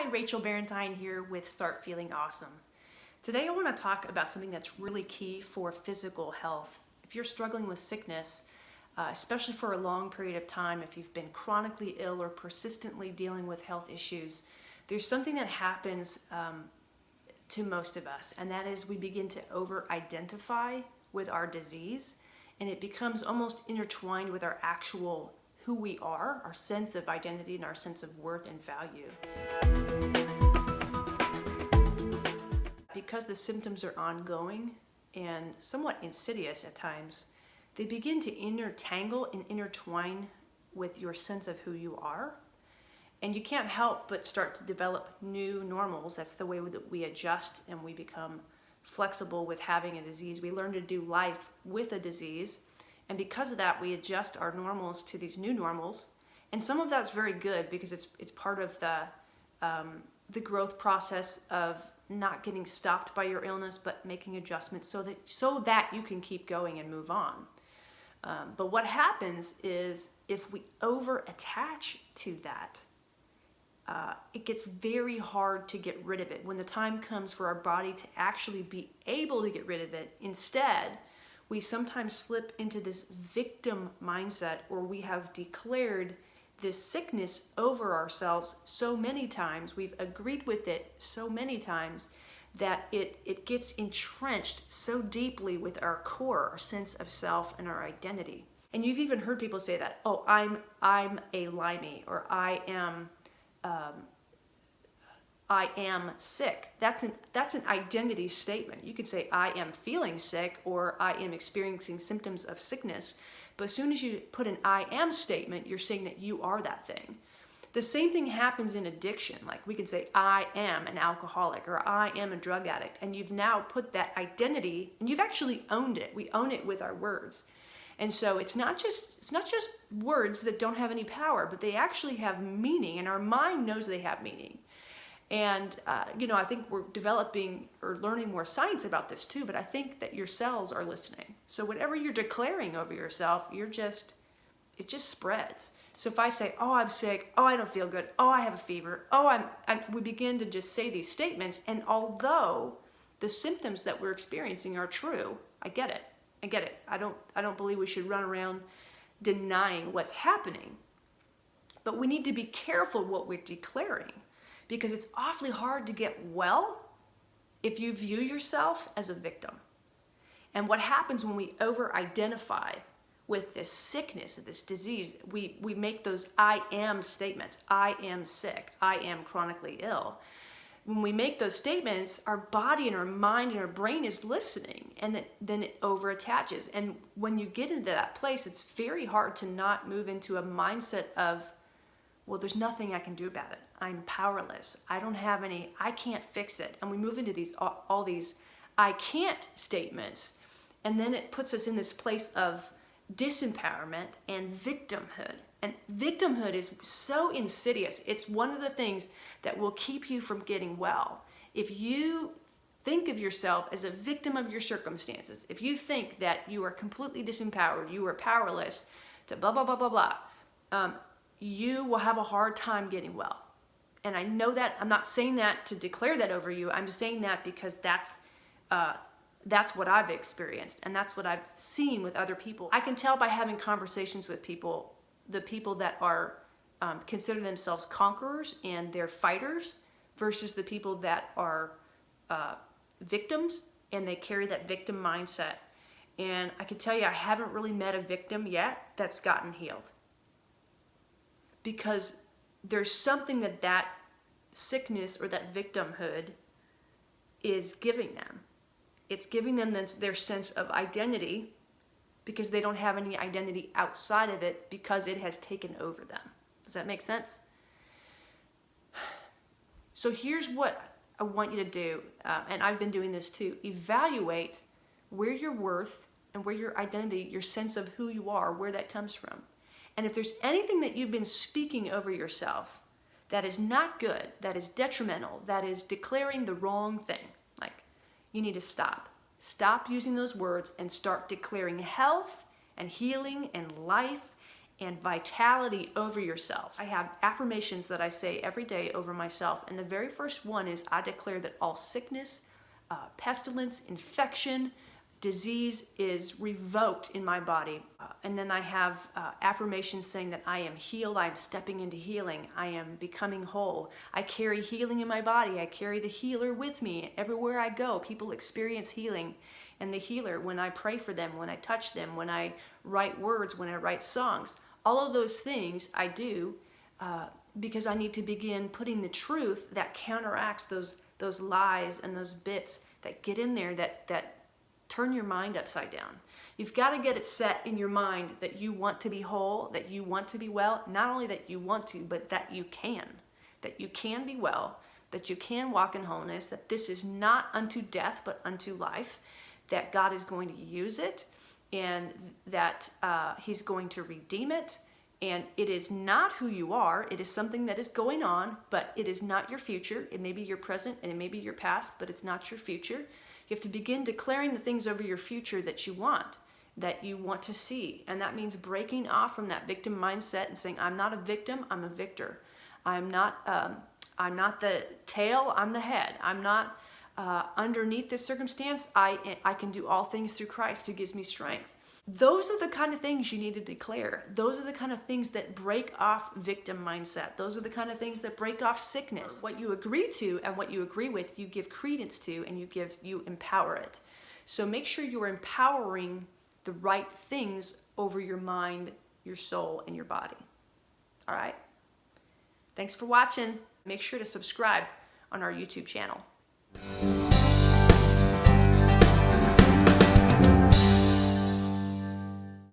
Hi, Rachel Barentine here with Start Feeling Awesome. Today I want to talk about something that's really key for physical health. If you're struggling with sickness, especially for a long period of time, if you've been chronically ill or persistently dealing with health issues, there's something that happens to most of us, and that is we begin to over-identify with our disease, and it becomes almost intertwined with our actual who we are, our sense of identity and our sense of worth and value. Because the symptoms are ongoing and somewhat insidious at times, they begin to intertangle and intertwine with your sense of who you are. And you can't help but start to develop new normals. That's the way that we adjust and we become flexible with having a disease. We learn to do life with a disease. And because of that, we adjust our normals to these new normals. And some of that's very good because it's part of the growth process of not getting stopped by your illness, but making adjustments so that you can keep going and move on. But what happens is if we over-attach to that, it gets very hard to get rid of it. When the time comes for our body to actually be able to get rid of it, instead, we sometimes slip into this victim mindset, or we have declared this sickness over ourselves so many times, we've agreed with it so many times, that it gets entrenched so deeply with our core, our sense of self and our identity. And you've even heard people say that, oh, I'm a limey, or I am sick. That's an identity statement. You could say I am feeling sick or I am experiencing symptoms of sickness, but as soon as you put an I am statement, you're saying that you are that thing. The same thing happens in addiction. Like we can say I am an alcoholic or I am a drug addict, and you've now put that identity and you've actually owned it. We own it with our words. And so it's not just words that don't have any power, but they actually have meaning, and our mind knows they have meaning. And, I think we're developing or learning more science about this too, but I think that your cells are listening. So whatever you're declaring over yourself, it just spreads. So if I say, oh, I'm sick, oh, I don't feel good, oh, I have a fever, oh, we begin to just say these statements. And although the symptoms that we're experiencing are true, I get it. I don't believe we should run around denying what's happening. But we need to be careful what we're declaring, because it's awfully hard to get well if you view yourself as a victim. And what happens when we over-identify with this sickness, this disease, we make those I am statements. I am sick. I am chronically ill. When we make those statements, our body and our mind and our brain is listening, and then it over-attaches. And when you get into that place, it's very hard to not move into a mindset of, well, there's nothing I can do about it. I'm powerless. I can't fix it. And we move into all these I can't statements, and then it puts us in this place of disempowerment and victimhood. And victimhood is so insidious. It's one of the things that will keep you from getting well. If you think of yourself as a victim of your circumstances, if you think that you are completely disempowered, you are powerless to blah, blah, blah, blah, blah, you will have a hard time getting well. And I know that I'm not saying that to declare that over you. I'm saying that because that's what I've experienced, and that's what I've seen with other people. I can tell by having conversations with people, the people that are consider themselves conquerors and they're fighters, versus the people that are victims and they carry that victim mindset. And I can tell you, I haven't really met a victim yet that's gotten healed, because there's something that sickness or that victimhood is giving them. It's giving them their sense of identity, because they don't have any identity outside of it, because it has taken over them. Does that make sense? So here's what I want you to do, and I've been doing this too. Evaluate where your worth and where your identity, your sense of who you are, where that comes from. And if there's anything that you've been speaking over yourself that is not good, that is detrimental, that is declaring the wrong thing, like, you need to stop. Stop using those words and start declaring health and healing and life and vitality over yourself. I have affirmations that I say every day over myself, and the very first one is, I declare that all sickness, pestilence, infection, disease is revoked in my body. And then I have affirmations saying that I am healed, I am stepping into healing, I am becoming whole. I carry healing in my body, I carry the healer with me. Everywhere I go, people experience healing. And the healer, when I pray for them, when I touch them, when I write words, when I write songs, all of those things I do because I need to begin putting the truth that counteracts those lies and those bits that get in there that turn your mind upside down. You've got to get it set in your mind that you want to be whole, that you want to be well, not only that you want to, but that you can be well, that you can walk in wholeness, that this is not unto death, but unto life, that God is going to use it, and that He's going to redeem it. And it is not who you are. It is something that is going on, but it is not your future. It may be your present and it may be your past, but it's not your future. You have to begin declaring the things over your future that you want to see. And that means breaking off from that victim mindset and saying, I'm not a victim, I'm a victor. I'm not the tail, I'm the head. I'm not underneath this circumstance. I can do all things through Christ who gives me strength. Those are the kind of things you need to declare. Those are the kind of things that break off victim mindset. Those are the kind of things that break off sickness. What you agree to and what you agree with, you give credence to, and you empower it. So make sure you're empowering the right things over your mind, your soul, and your body. All right? Thanks for watching. Make sure to subscribe on our YouTube channel.